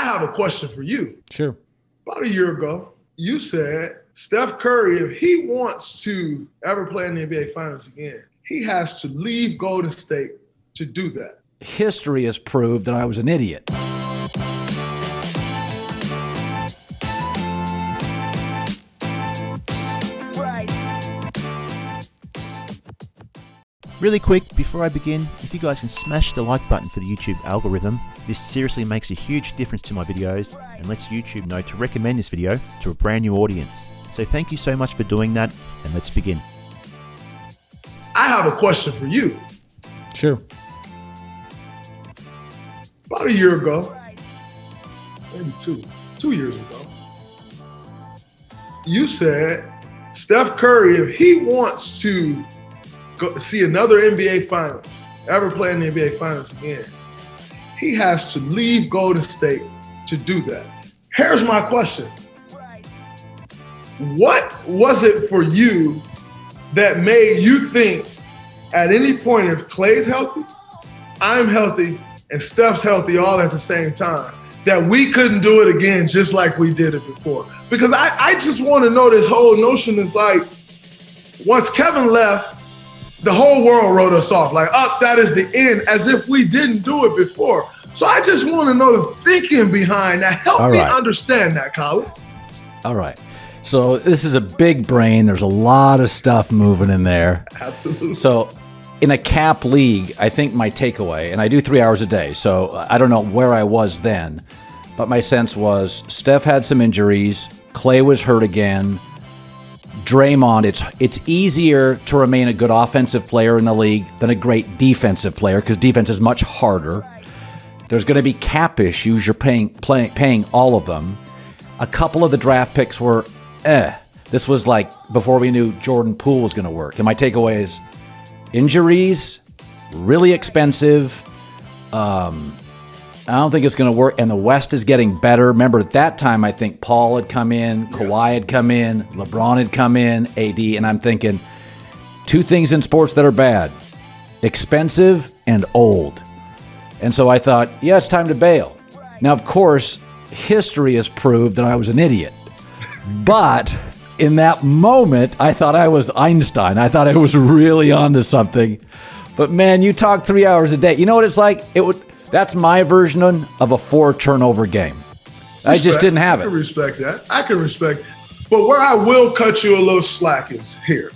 have a question for you. Sure. About a year ago, you said Steph Curry, if he wants to ever play in the NBA Finals again, he has to leave Golden State to do that. History has proved that I was an idiot. Really quick, before I begin, if you guys can smash the like button for the YouTube algorithm, this seriously makes a huge difference to my videos and lets YouTube know to recommend this video to a brand new audience. So thank you so much for doing that, and let's begin. I have a question for you. Sure. About a year ago, maybe two years ago, you said Steph Curry, if he wants to go see another NBA Finals, ever play in the NBA Finals again, he has to leave Golden State to do that. Here's my question. What was it for you that made you think at any point if Klay's healthy, I'm healthy, and Steph's healthy all at the same time, that we couldn't do it again just like we did it before? Because I just want to know, this whole notion is like, once Kevin left, the whole world wrote us off, like, that is the end, as if we didn't do it before. So I just want to know the thinking behind that. Help me understand that, Colin. All right. So this is a big brain. There's a lot of stuff moving in there. Absolutely. So in a cap league, I think my takeaway, and I do 3 hours a day, so I don't know where I was then, but my sense was Steph had some injuries, Klay was hurt again, Draymond, it's easier to remain a good offensive player in the league than a great defensive player because defense is much harder. There's going to be cap issues. You're paying all of them. A couple of the draft picks were, This was like before we knew Jordan Poole was going to work. And my takeaway is injuries, really expensive. I don't think it's going to work. And the West is getting better. Remember, at that time, I think Paul had come in, Kawhi had come in, LeBron had come in, AD. And I'm thinking, two things in sports that are bad: expensive and old. And so I thought, yeah, it's time to bail. Now, of course, history has proved that I was an idiot. But in that moment, I thought I was Einstein. I thought I was really onto something. But man, you talk 3 hours a day. You know what it's like? That's my version of a 4-turnover game. I just didn't have it. I can respect that. I can respect it. But where I will cut you a little slack is here.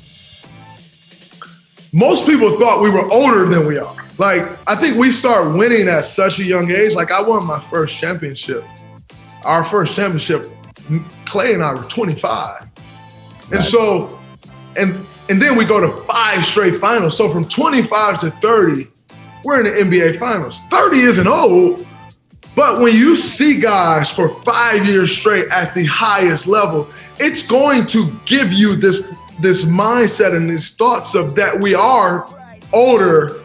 Most people thought we were older than we are. Like, I think we start winning at such a young age. Like, I won my first championship. Our first championship, Klay and I were 25. Right. And so, and then we go to 5 straight finals. So from 25 to 30, we're in the NBA Finals. 30 isn't old, but when you see guys for 5 years straight at the highest level, it's going to give you this mindset and these thoughts of that we are older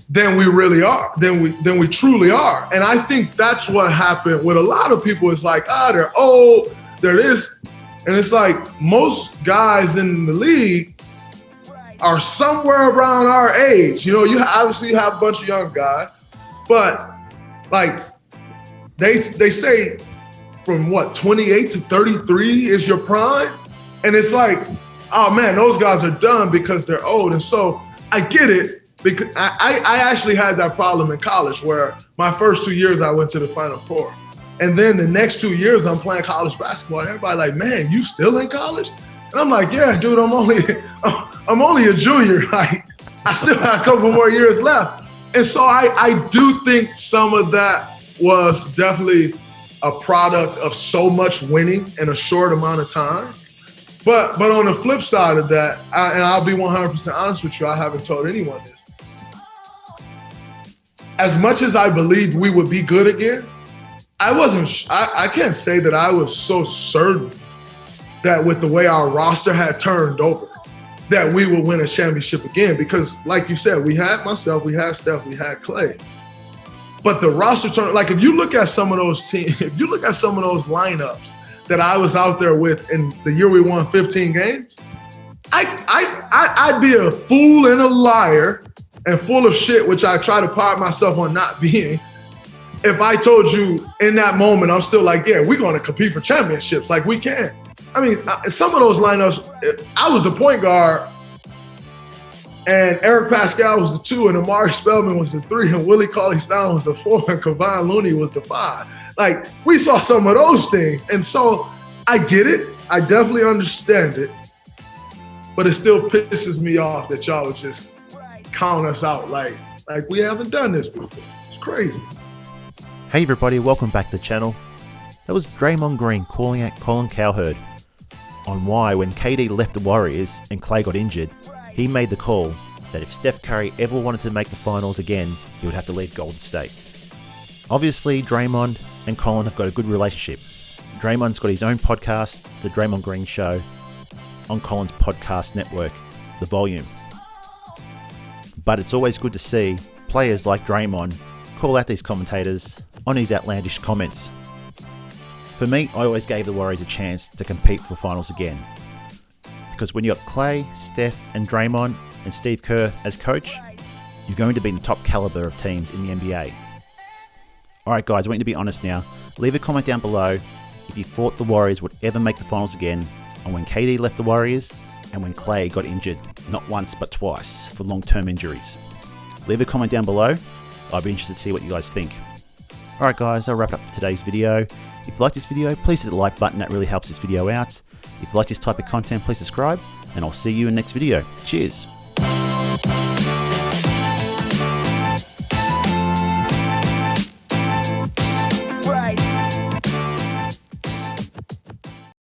than we really are, than we truly are. And I think that's what happened with a lot of people. It's like, they're old, they're this. And it's like most guys in the league are somewhere around our age. You know, you obviously have a bunch of young guys, but like they say from 28 to 33 is your prime. And it's like, oh man, those guys are done because they're old. And so I get it, because I actually had that problem in college where my first 2 years I went to the Final Four. And then the next 2 years I'm playing college basketball. And everybody like, man, you still in college? And I'm like, yeah, dude, I'm only a junior. Like, I still have a couple more years left. And so I do think some of that was definitely a product of so much winning in a short amount of time. But on the flip side of that, and I'll be 100% honest with you, I haven't told anyone this. As much as I believed we would be good again, I can't say that I was so certain that with the way our roster had turned over, that we would win a championship again. Because like you said, we had myself, we had Steph, we had Klay. But the roster turned, like if you look at some of those teams, if you look at some of those lineups that I was out there with in the year we won 15 games, I'd be a fool and a liar and full of shit, which I try to pride myself on not being, if I told you in that moment, I'm still like, yeah, we're going to compete for championships. Like, we can. I mean, some of those lineups, I was the point guard, and Eric Pascal was the 2, and Amari Spellman was the 3, and Willie Cauley-Stein was the 4, and Kevon Looney was the 5. Like, we saw some of those things. And so I get it. I definitely understand it. But it still pisses me off that y'all would just count us out like we haven't done this before. It's crazy. Hey everybody, welcome back to the channel. That was Draymond Green calling out Colin Cowherd on why when KD left the Warriors and Klay got injured, he made the call that if Steph Curry ever wanted to make the finals again, he would have to leave Golden State. Obviously, Draymond and Colin have got a good relationship. Draymond's got his own podcast, The Draymond Green Show, on Colin's podcast network, The Volume. But it's always good to see players like Draymond call out these commentators on his outlandish comments. For me, I always gave the Warriors a chance to compete for finals again. Because when you got Klay, Steph and Draymond and Steve Kerr as coach, you're going to be in the top caliber of teams in the NBA. Alright guys, I want you to be honest now. Leave a comment down below if you thought the Warriors would ever make the finals again, and when KD left the Warriors and when Klay got injured, not once but twice for long-term injuries. Leave a comment down below. I'd be interested to see what you guys think. Alright guys, I'll wrap it up for today's video. If you like this video, please hit the like button, that really helps this video out. If you like this type of content, please subscribe, and I'll see you in the next video. Cheers!